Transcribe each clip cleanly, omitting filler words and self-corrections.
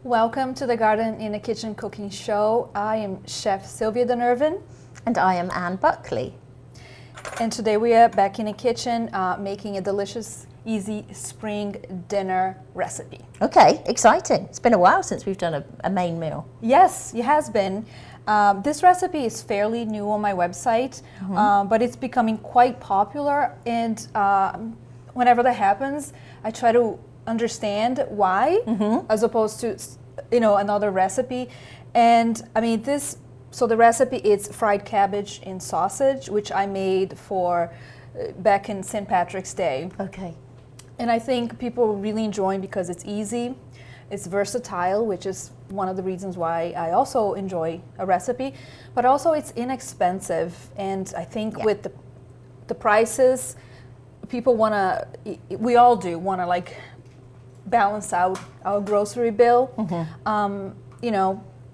Welcome to the Garden in the Kitchen Cooking Show. I am Chef Silvia Dunnirvine. And I am Anne Buckley. And today we are back in the kitchen making a delicious, easy spring dinner recipe. Okay, exciting. It's been a while since we've done a main meal. Yes, it has been. This recipe is fairly new on my website, but it's becoming quite popular. And whenever that happens, I try to understand why, as opposed to, another recipe. And I mean, so the recipe is fried cabbage and sausage, which I made for back in St. Patrick's Day. Okay. And I think people really enjoy it because it's easy, it's versatile, which is one of the reasons why I also enjoy a recipe, but also it's inexpensive. And I think with the prices, people we all do want to like balance out our grocery bill,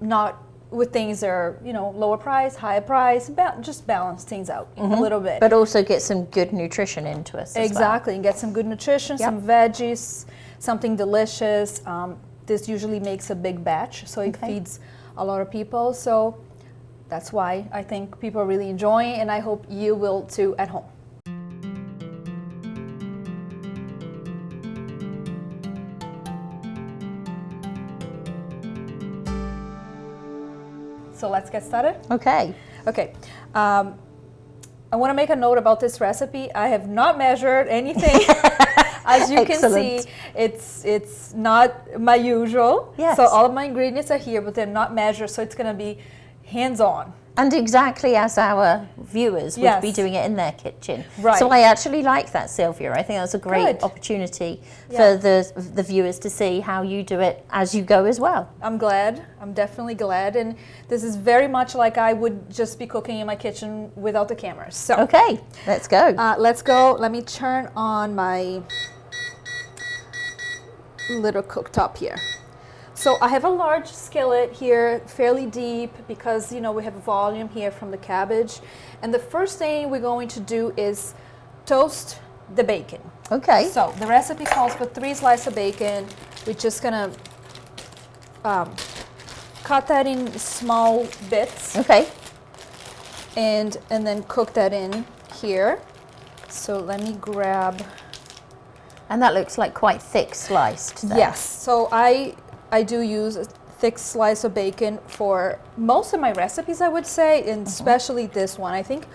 not with things that are, lower price, higher price, just balance things out a little bit. But also get some good nutrition into us as Exactly, and get some good nutrition, some veggies, something delicious. This usually makes a big batch, so it feeds a lot of people. So that's why I think people are really enjoying it, and I hope you will too at home. So let's get started. Okay. Okay. I want to make a note about this recipe. I have not measured anything. As you can see, it's not my usual. Yes. So all of my ingredients are here, but they're not measured, so it's going to be hands-on. And exactly as our viewers would be doing it in their kitchen. Right. So I actually like that, Sylvia. I think that's a great opportunity for the viewers to see how you do it as you go as well. I'm glad. I'm definitely glad. And this is very much like I would just be cooking in my kitchen without the cameras. So okay, let's go. Let's go. Let me turn on my little cooktop here. So I have a large skillet here, fairly deep, because we have volume here from the cabbage. And the first thing we're going to do is toast the bacon. Okay. So the recipe calls for 3 slices of bacon. We're just gonna cut that in small bits. Okay. And then cook that in here. So let me grab. And that looks like quite thick sliced there. Yes. So I do use a thick slice of bacon for most of my recipes, I would say, and especially this one. I think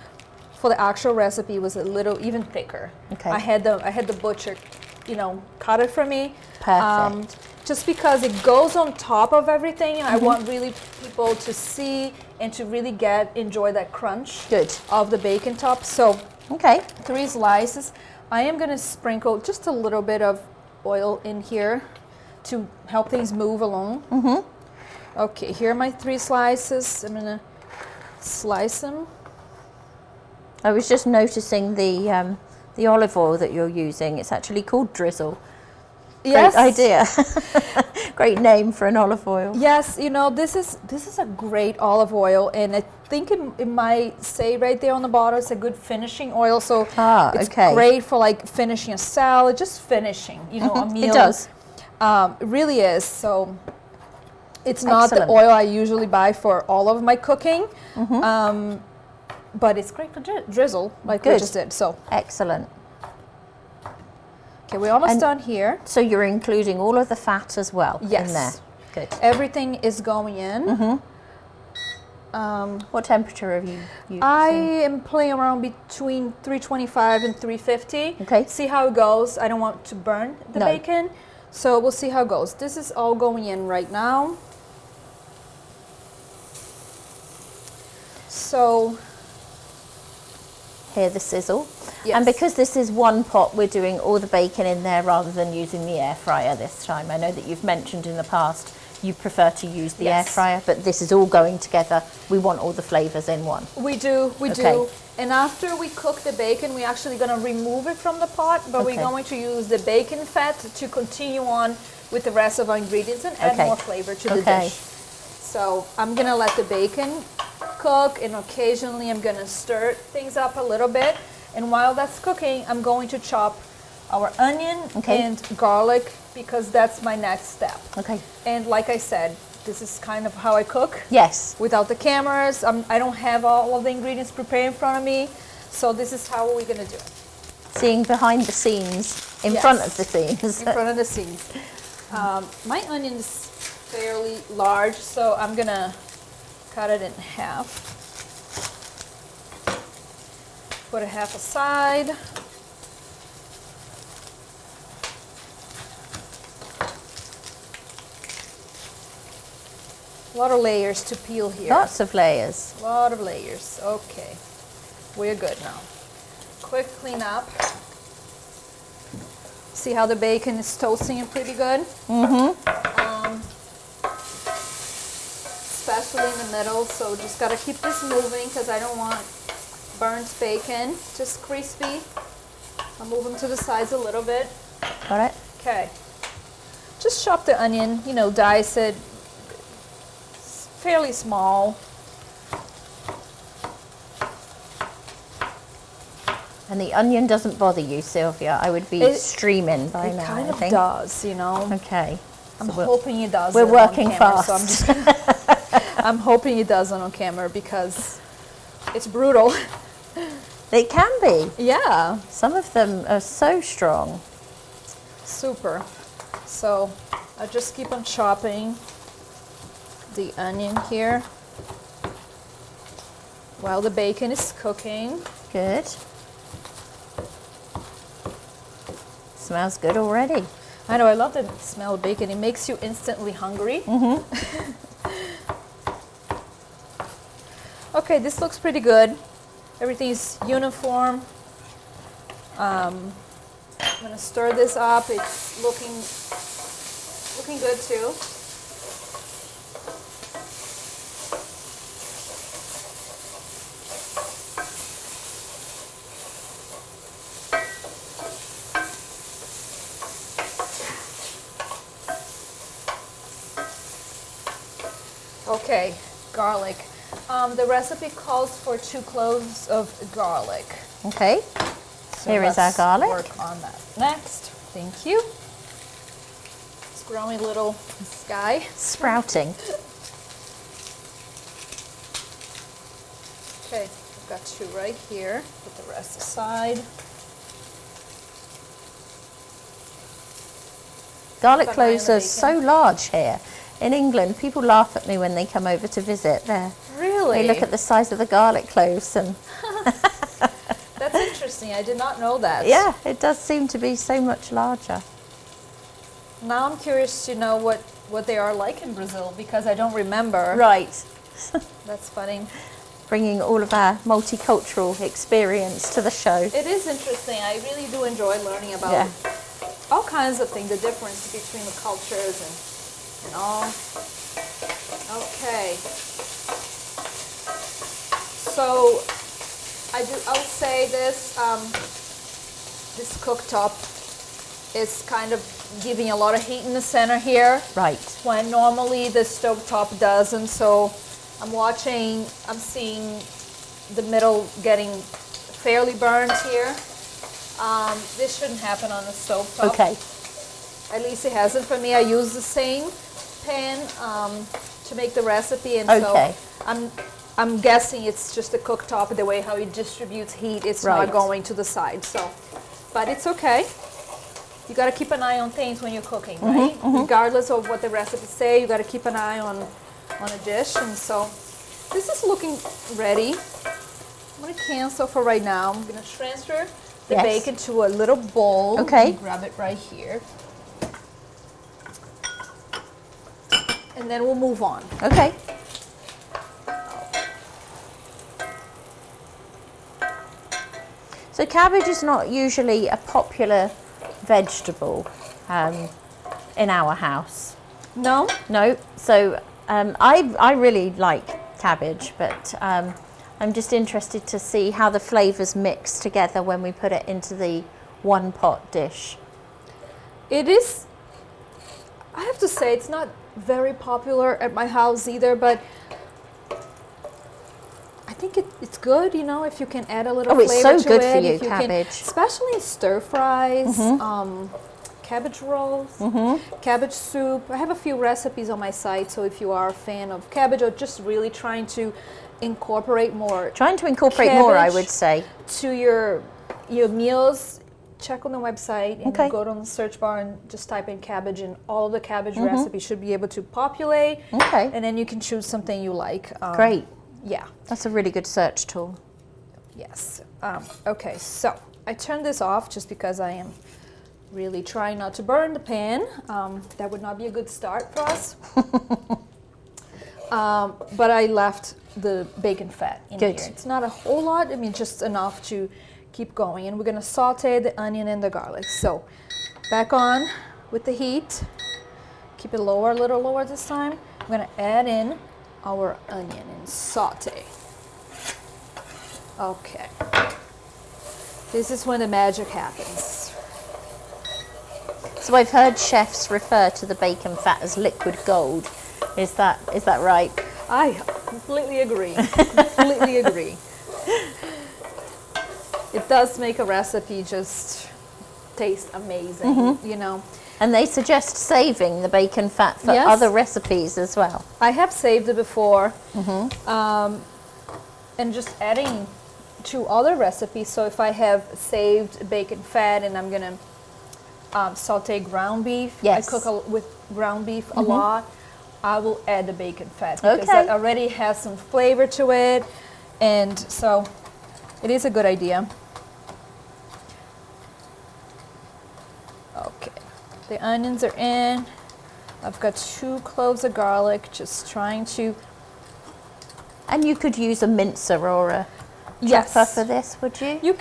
for the actual recipe it was a little even thicker. Okay. I had the butcher, cut it for me. Perfect. Just because it goes on top of everything, and I want really people to see and to really enjoy that crunch of the bacon top. So 3 slices. I am going to sprinkle just a little bit of oil in here to help things move along. Okay, here are my 3 slices. I'm gonna slice them. I was just noticing the olive oil that you're using. It's actually called drizzle. Yes. Great idea. Great name for an olive oil. Yes, this is a great olive oil, and I think it might say right there on the bottle it's a good finishing oil. So it's great for like finishing a salad, just finishing, a meal. It does. It really is. So it's not the oil I usually buy for all of my cooking, but it's great for drizzle, like we just did. So excellent. Okay, we're almost done here. So you're including all of the fat as well in there. Good. Everything is going in. What temperature have you used? I am playing around between 325 and 350. Okay. See how it goes. I don't want to burn the bacon. So we'll see how it goes. This is all going in right now. So hear the sizzle. Yes. And because this is one pot, we're doing all the bacon in there rather than using the air fryer this time. I know that you've mentioned in the past you prefer to use the air fryer, but this is all going together. We want all the flavors in one. We do. And after we cook the bacon, we're actually going to remove it from the pot, but we're going to use the bacon fat to continue on with the rest of our ingredients and add more flavor to the dish. So I'm going to let the bacon cook, and occasionally I'm going to stir things up a little bit. And while that's cooking, I'm going to chop our onion and garlic because that's my next step. Okay. And like I said, this is kind of how I cook. Yes. Without the cameras, I don't have all of the ingredients prepared in front of me. So this is how we're gonna do it. Seeing behind the scenes, in front of the scenes. In front of the scenes. My onion is fairly large, so I'm gonna cut it in half. Put a half aside. A lot of layers to peel here. Lots of layers. A lot of layers. Okay, we're good now. Quick clean up. See how the bacon is toasting pretty good? Especially in the middle, so just gotta keep this moving because I don't want burnt bacon, just crispy. I'll move them to the sides a little bit. Got it? Okay. Just chop the onion, you know, dice it fairly small. And the onion doesn't bother you, Sylvia. I would be streaming by now, It kind I of think. does, you know. Okay. I'm hoping it does. We're working camera, fast. So I'm hoping it doesn't on camera because it's brutal. It can be. Yeah. Some of them are so strong. Super. So I just keep on chopping the onion here while the bacon is cooking. Good. Smells good already. I know, I love the smell of bacon. It makes you instantly hungry. Okay, this looks pretty good. Everything is uniform. I'm gonna stir this up. It's looking good too. Okay, garlic. The recipe calls for 2 cloves of garlic. Okay. So Here is our garlic. Work on that next. Thank you. It's growing little guy. Sprouting. Okay, I've got 2 right here. Put the rest aside. Garlic Keep an eye on cloves the are bacon. so large here. In England, people laugh at me when they come over to visit. Really? They look at the size of the garlic cloves and That's interesting. I did not know that. yeah, it does seem to be so much larger. Now I'm curious to know what they are like in Brazil because I don't remember. Right. That's funny. Bringing all of our multicultural experience to the show. It is interesting. I really do enjoy learning about Yeah. all kinds of things, the difference between the cultures and all. Okay. So I'll say this, this cooktop is kind of giving a lot of heat in the center here. Right. When normally the stovetop doesn't. So I'm seeing the middle getting fairly burnt here. This shouldn't happen on the stovetop. Okay. At least it hasn't for me. I use the same pan to make the recipe, and Okay. so I'm guessing it's just the cooktop, the way how it distributes heat. It's Right. not going to the side. So, but it's okay. You got to keep an eye on things when you're cooking, right? Regardless of what the recipes say, you got to keep an eye on a dish. And so this is looking ready. I'm going to cancel for right now. I'm going to transfer the Yes. bacon to a little bowl. Okay. Grab it right here. And then we'll move on. Okay. So cabbage is not usually a popular vegetable in our house. No? No. So I really like cabbage, but I'm just interested to see how the flavours mix together when we put it into the one pot dish. It is, I have to say, it's not very popular at my house either, but I think it's good, you know, if you can add a little Oh, it's flavor so to good it. for you, If you cabbage. especially stir fries, cabbage rolls, cabbage soup. I have a few recipes on my site, so if you are a fan of cabbage or just really trying to incorporate more Trying to incorporate more, I cabbage would say. to your meals, check on the website and Okay. go to the search bar and just type in cabbage, and all of the cabbage recipes should be able to populate. Okay. And then you can choose something you like. Great. Yeah. That's a really good search tool. Yes. Okay, so I turned this off just because I am really trying not to burn the pan. That would not be a good start for us. But I left the bacon fat in Good. here. It's not a whole lot, I mean, just enough to keep going. And we're gonna saute the onion and the garlic. So back on with the heat. Keep it lower, a little lower this time. I'm gonna add in our onion and saute. Okay. This is when the magic happens. So I've heard chefs refer to the bacon fat as liquid gold. Is that right? I completely agree. Completely agree. It does make a recipe just taste amazing, you know. And they suggest saving the bacon fat for Yes. other recipes as well. I have saved it before, and just adding to other recipes. So if I have saved bacon fat and I'm gonna saute ground beef, Yes. I cook with ground beef a lot, I will add the bacon fat because Okay. that already has some flavor to it, and so it is a good idea. Okay, the onions are in. I've got 2 cloves of garlic, just trying to. And you could use a mincer or a Yes. chopper for this, would you? You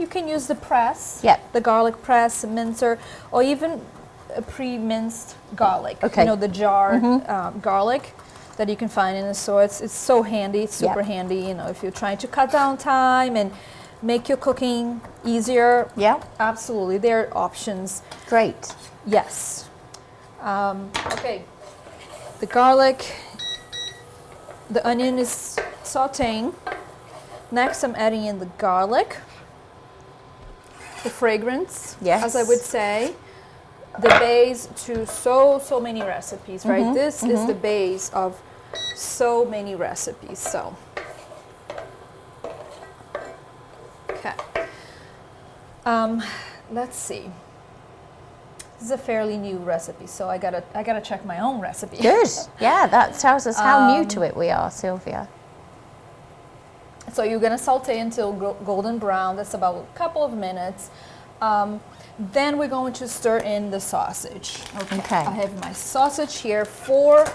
can use the press, Yep. the garlic press, a mincer, or even a pre-minced garlic. Okay. You know, the jar garlic that you can find in the store. It's so handy. It's super Yep. handy. You know, if you're trying to cut down time and make your cooking easier. Yeah. Absolutely, there are options. Great. Yes. Okay. The garlic, the onion is sauteing. Next, I'm adding in the garlic, the fragrance, Yes. as I would say, the base to so many recipes, right? This is the base of so many recipes. So, okay. Let's see. This is a fairly new recipe, so I gotta check my own recipe. Good. Yeah, that tells us how new to it we are, Silvia. So you're gonna saute until golden brown. That's about a couple of minutes. Then we're going to stir in the sausage. Okay. I have my sausage here, 4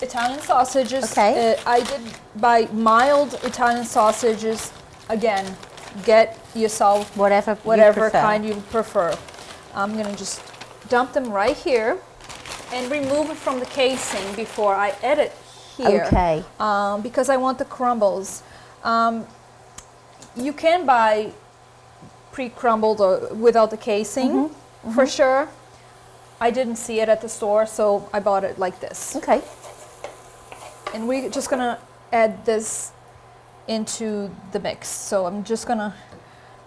Italian sausages. Okay. I did buy mild Italian sausages. Again, get yourself Whatever whatever prefer. kind you prefer. I'm gonna just dump them right here and remove it from the casing before I add it here. Okay. Because I want the crumbles. You can buy pre-crumbled or without the casing, for sure. I didn't see it at the store, so I bought it like this. Okay. And we're just gonna add this into the mix. So I'm just gonna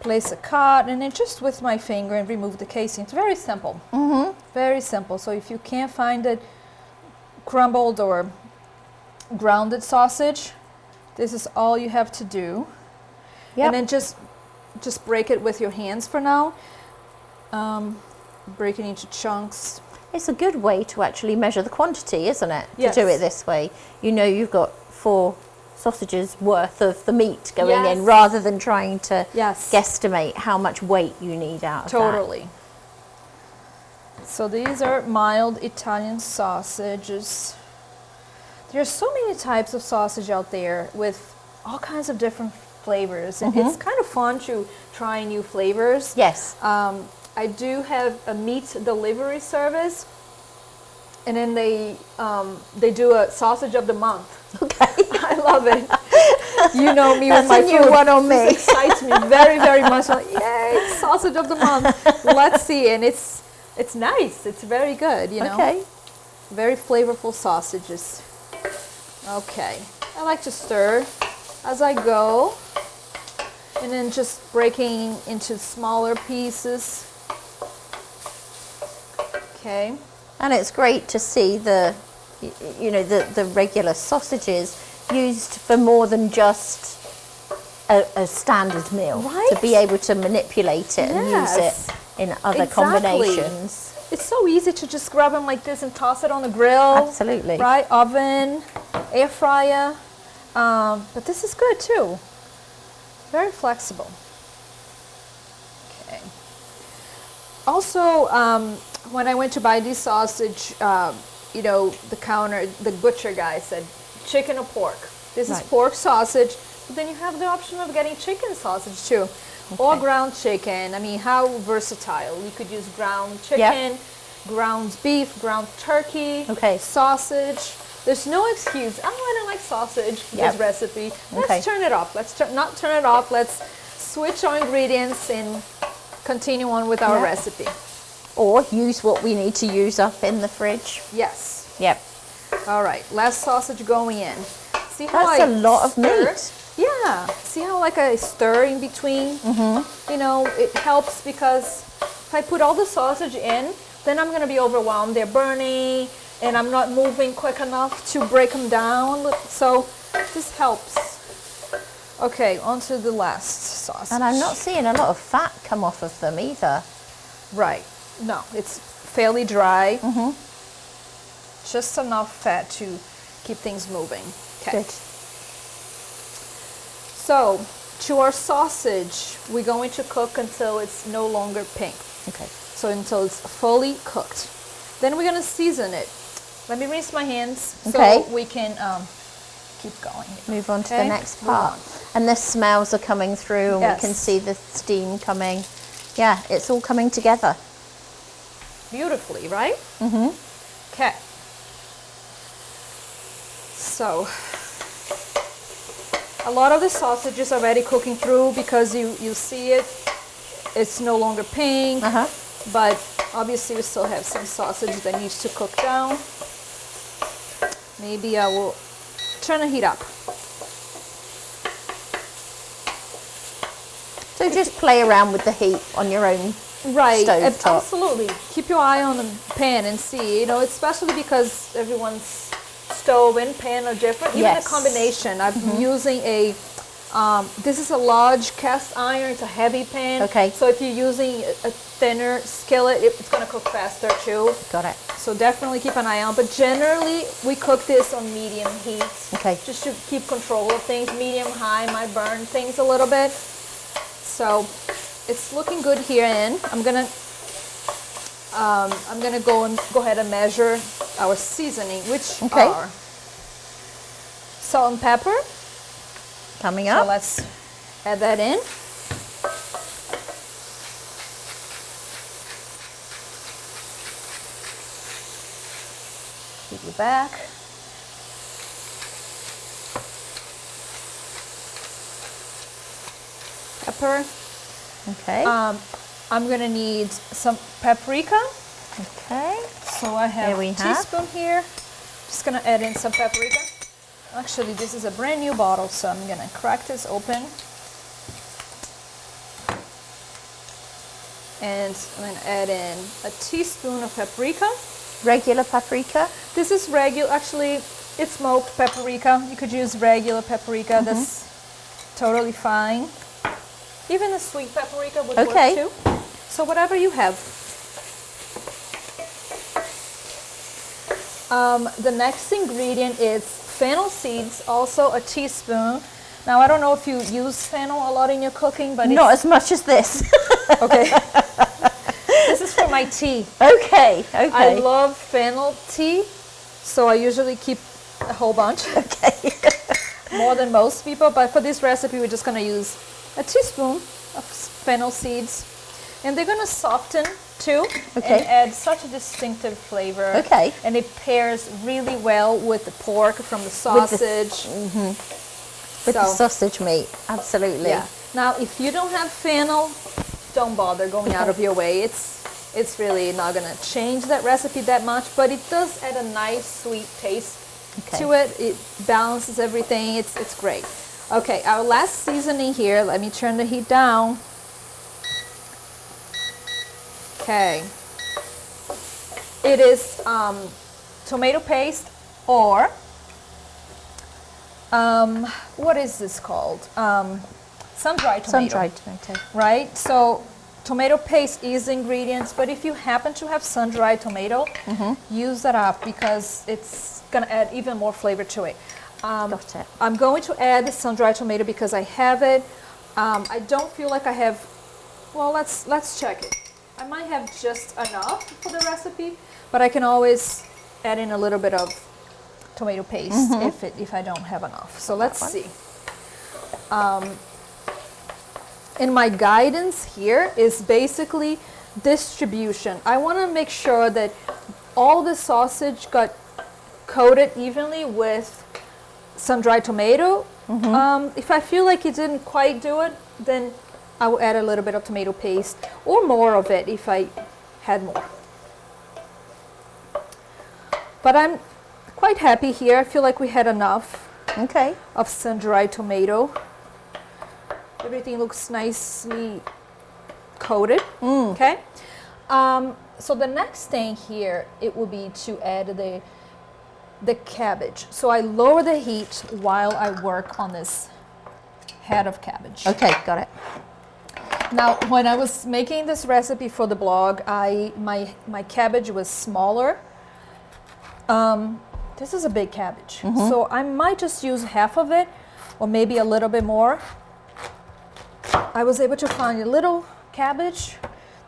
place a cut and then just with my finger and remove the casing. It's very simple. Very simple. So if you can't find it crumbled or grounded sausage, this is all you have to do. Yep. And then just break it with your hands for now. Break it into chunks. It's a good way to actually measure the quantity, isn't it? Yes. To do it this way. You know you've got 4 sausages worth of the meat going in Yes. rather than trying to Yes. guesstimate how much weight you need out of Totally. So these are mild Italian sausages. There's so many types of sausage out there with all kinds of different flavors, and it's kind of fun to try new flavors. that. Yes. I do have a meat delivery service, and then they do a sausage of the month. Okay. I love it. You know me That's with my a new food. one on me. This excites me very, very much. I'm like, yay, sausage of the month. Let's see, and it's nice. It's very good. You know. Okay. Very flavorful sausages. Okay. I like to stir as I go, and then just breaking into smaller pieces. Okay. And it's great to see the regular sausages used for more than just a standard meal. Right? To be able to manipulate it and use it in other combinations. It's so easy to just grab them like this and toss it on the grill. Absolutely. Right? Oven, air fryer. But this is good too. Very flexible. Okay. Also, when I went to buy this sausage, the butcher guy said chicken or pork. This is pork sausage, but then you have the option of getting chicken sausage too. Or ground chicken. I mean, how versatile. You could use ground chicken, ground beef, ground turkey, sausage. There's no excuse. Oh, I don't like sausage for this recipe. Let's turn it off. Let's not turn it off. Let's switch our ingredients and continue on with our recipe. Or use what we need to use up in the fridge. Yes. Yep. All right, last sausage going in. See how That's a lot of meat. Yeah. See how like I stir in between? You know, it helps because if I put all the sausage in, then I'm going to be overwhelmed. They're burning, and I'm not moving quick enough to break them down. So this helps. Okay, on to the last sausage. And I'm not seeing a lot of fat come off of them either. Right. No, it's fairly dry. Just enough fat to keep things moving. Okay. Good. So, to our sausage, we're going to cook until it's no longer pink. Okay. So until it's fully cooked. Then we're going to season it. Let me rinse my hands so we can keep going. Move on to the next part. And the smells are coming through and we can see the steam coming. Yeah, it's all coming together. Beautifully, right? Okay. So, a lot of the sausage is already cooking through because you see it. It's no longer pink, but obviously we still have some sausage that needs to cook down. Maybe I will turn the heat up. So just play around with the heat on your own stove top. Absolutely. Keep your eye on the pan and see, you know, especially because everyone's stove and pan are different. Even the combination. I'm using a, this is a large cast iron. It's a heavy pan. Okay. So if you're using a thinner skillet, it's going to cook faster too. Got it. So definitely keep an eye on. But generally, we cook this on medium heat. Okay. Just to keep control of things. Medium, high might burn things a little bit. So it's looking good here, and I'm gonna go ahead and measure our seasoning, which are salt and pepper. Coming up. So let's add that in. Keep it back. Pepper. Okay. I'm gonna need some paprika. Okay. So I have a teaspoon here. Just gonna add in some paprika. Actually, this is a brand new bottle, so I'm gonna crack this open. And I'm gonna add in a teaspoon of paprika. Regular paprika? This is regular, actually, it's smoked paprika. You could use regular paprika, that's totally fine. Even a sweet paprika would work too. So whatever you have. The next ingredient is fennel seeds, also a teaspoon. Now I don't know if you use fennel a lot in your cooking, but not as much as this. Okay. This is for my tea. Okay. I love fennel tea, so I usually keep a whole bunch. Okay. More than most people, but for this recipe we're just gonna use a teaspoon of fennel seeds, and they're gonna soften too and add such a distinctive flavor. Okay. And it pairs really well with the pork from the sausage. With the sausage meat, absolutely. Yeah. Now, if you don't have fennel, don't bother going out of your way. It's really not gonna change that recipe that much, but it does add a nice sweet taste to it. It balances everything. It's great. Okay, our last seasoning here, let me turn the heat down. Okay. It is tomato paste or, what is this called? Sun-dried tomato. Sun-dried tomato. Right? So tomato paste is the ingredients, but if you happen to have sun-dried tomato, use that up because it's going to add even more flavor to it. Got it. I'm going to add the sun-dried tomato because I have it. I don't feel like I have, well, let's check it. I might have just enough for the recipe, but I can always add in a little bit of tomato paste if I don't have enough. So let's see. And my guidance here is basically distribution. I want to make sure that all the sausage got coated evenly with sun-dried tomato. If I feel like it didn't quite do it, then I will add a little bit of tomato paste or more of it if I had more. But I'm quite happy here. I feel like we had enough of sun-dried tomato. Everything looks nicely coated. Okay. So the next thing here, it will be to add the cabbage. So I lower the heat while I work on this head of cabbage. Okay, got it. Now, when I was making this recipe for the blog, my cabbage was smaller. This is a big cabbage, so I might just use half of it, or maybe a little bit more. I was able to find a little cabbage.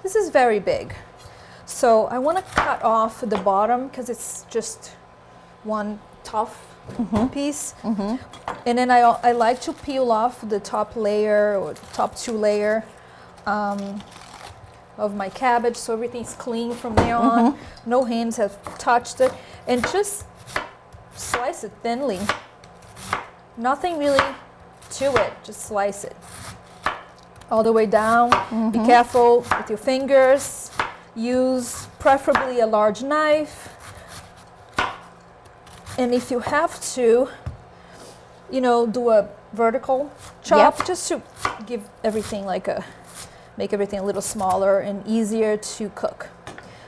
This is very big, so I want to cut off the bottom because it's just one tough piece, and then I like to peel off the top layer or top 2 layer of my cabbage, so everything's clean from there on. No hands have touched it, and just slice it thinly. Nothing really to it, just slice it all the way down. Be careful with your fingers. Use preferably a large knife, and if you have to, do a vertical chop, just to give everything make everything a little smaller and easier to cook.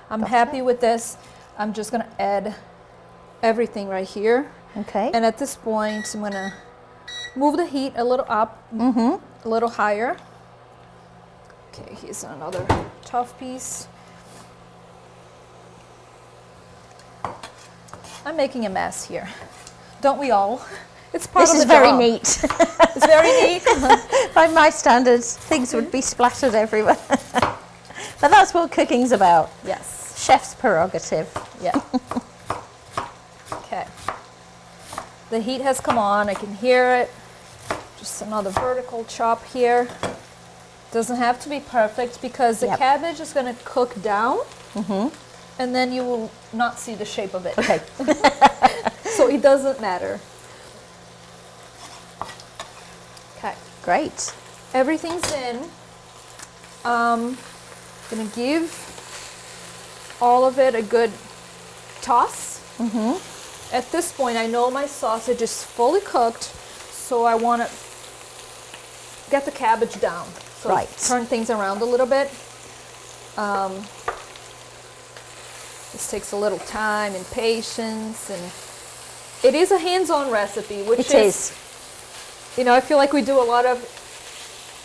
I'm happy with this. I'm just gonna add everything right here. Okay. And at this point, I'm gonna move the heat a little up, a little higher. Okay, here's another tough piece. I'm making a mess here. Don't we all? It's part of the job. This is very neat. It's very neat. By my standards, things would be splattered everywhere. But that's what cooking's about. Yes. Chef's prerogative. Yeah. Okay. The heat has come on. I can hear it. Just another vertical chop here. Doesn't have to be perfect because the cabbage is going to cook down, and then you will not see the shape of it. Okay. So it doesn't matter. Okay. Great. Everything's in. Gonna give all of it a good toss. At this point, I know my sausage is fully cooked, so I want to get the cabbage down. So turn things around a little bit. This takes a little time and patience, and it is a hands-on recipe, which is, I feel like we do a lot of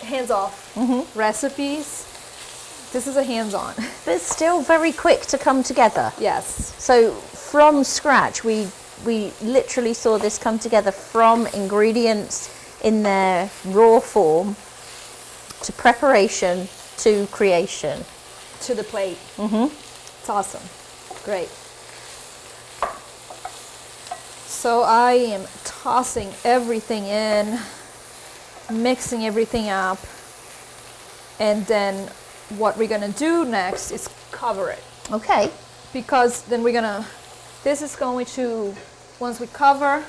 hands-off recipes. This is a hands-on. But it's still very quick to come together. Yes. So from scratch, we literally saw this come together from ingredients in their raw form to preparation to creation. To the plate. It's awesome. Great. So I am tossing everything in, mixing everything up, and then what we're gonna do next is cover it. Okay. Because then this is going to, once we cover,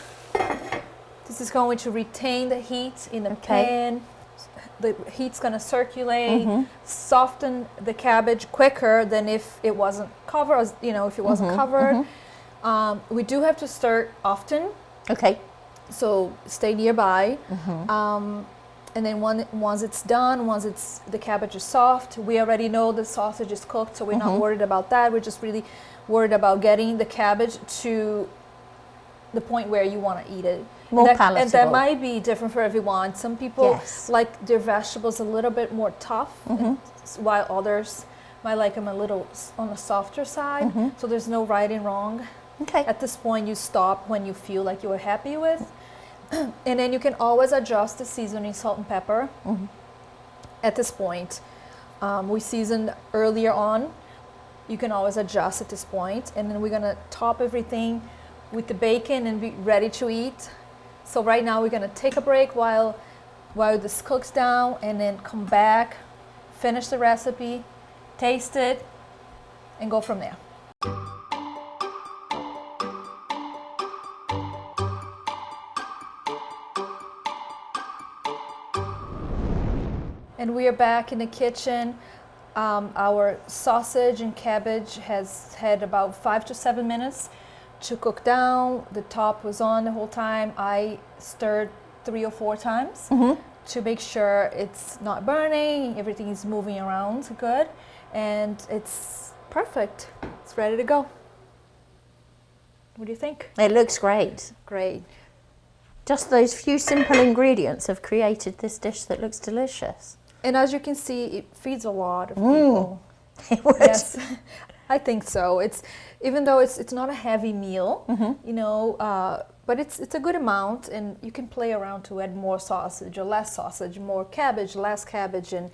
this is going to retain the heat in the pan. The heat's gonna circulate, soften the cabbage quicker than if it wasn't covered, if it wasn't covered. We do have to stir often. Okay. So stay nearby. And then once it's done, the cabbage is soft, we already know the sausage is cooked, so we're not worried about that. We're just really worried about getting the cabbage to the point where you want to eat it. More palatable. And that might be different for everyone. Some people like their vegetables a little bit more tough, while others might like them a little on the softer side. So there's no right and wrong. Okay. At this point, you stop when you feel like you're happy with. And then you can always adjust the seasoning, salt and pepper. At this point, we seasoned earlier on. You can always adjust at this point. And then we're gonna top everything with the bacon and be ready to eat. So right now we're gonna take a break while this cooks down, and then come back, finish the recipe, taste it, and go from there. And we are back in the kitchen. Our sausage and cabbage has had about 5 to 7 minutes to cook down. The top was on the whole time. I stirred 3 or 4 times to make sure it's not burning, everything is moving around good, and it's perfect. It's ready to go. What do you think? It looks great. Great. Just those few simple ingredients have created this dish that looks delicious. And as you can see, it feeds a lot of people. It would. Yes, I think so. It's even though it's not a heavy meal, you know, but it's a good amount, and you can play around to add more sausage or less sausage, more cabbage, less cabbage, and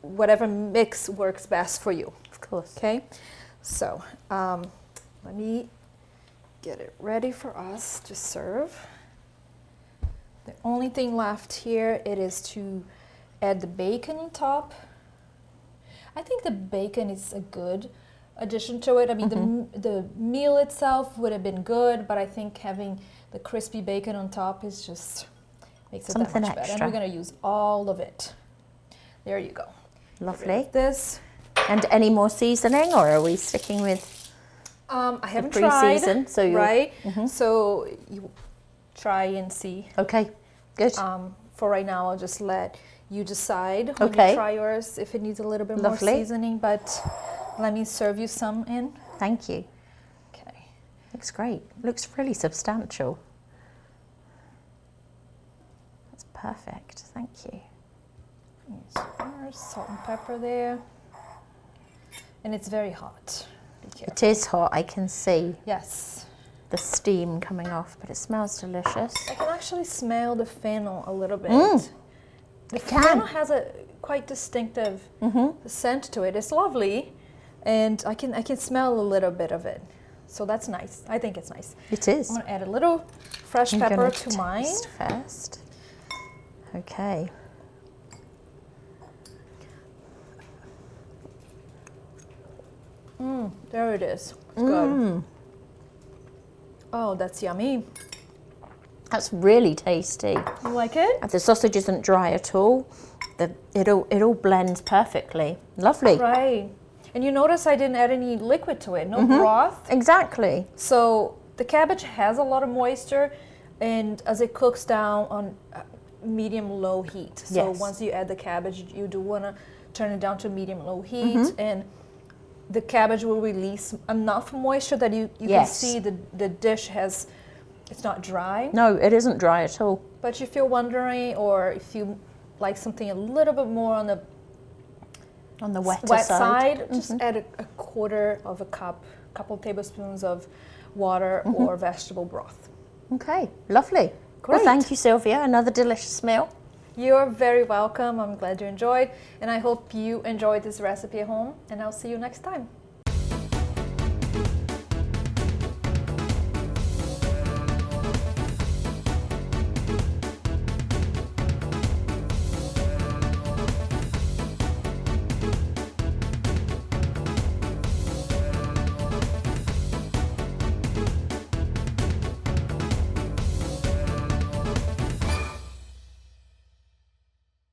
whatever mix works best for you. Of course. Okay, so let me get it ready for us to serve. The only thing left here it is to add the bacon on top. I think the bacon is a good addition to it. I mean, the meal itself would have been good, but I think having the crispy bacon on top is just makes it Something that much extra. better. And we're going to use all of it. There you go. Lovely. This. And any more seasoning, or are we sticking with I haven't the tried. pre-season? So right. So you try and see. Okay. Good. For right now, I'll just let you decide when Okay. you try yours if it needs a little bit Lovely. more seasoning, but let me serve you some in. Thank you. Okay. Looks great. Looks really substantial. That's perfect. Thank you. Yes, there's salt and pepper there. And it's very hot. Be careful. It is hot. I can see Yes. the steam coming off, but it smells delicious. I can actually smell the fennel a little bit. The can. fennel has a quite distinctive scent to it. It's lovely, and I can smell a little bit of it. So that's nice. I think it's nice. It is. I'm gonna add a little fresh I'm pepper gonna to mine. taste first. Okay. There it is. It's good. Oh, that's yummy. That's really tasty. You like it? The sausage isn't dry at all. It all blends perfectly. Lovely. Right. And you notice I didn't add any liquid to it, no broth. Exactly. So the cabbage has a lot of moisture, and as it cooks down on medium-low heat. So Yes. once you add the cabbage, you do want to turn it down to medium-low heat, and the cabbage will release enough moisture that you can Yes. see the dish has, it's not dry. No, it isn't dry at all. But if you're wondering, or if you like something a little bit more on the On the wetter wet side. side, just add a quarter of a cup, couple tablespoons of water or vegetable broth. Okay, lovely. Great. Well, thank you, Silvia. Another delicious meal. You're very welcome. I'm glad you enjoyed, and I hope you enjoyed this recipe at home, and I'll see you next time.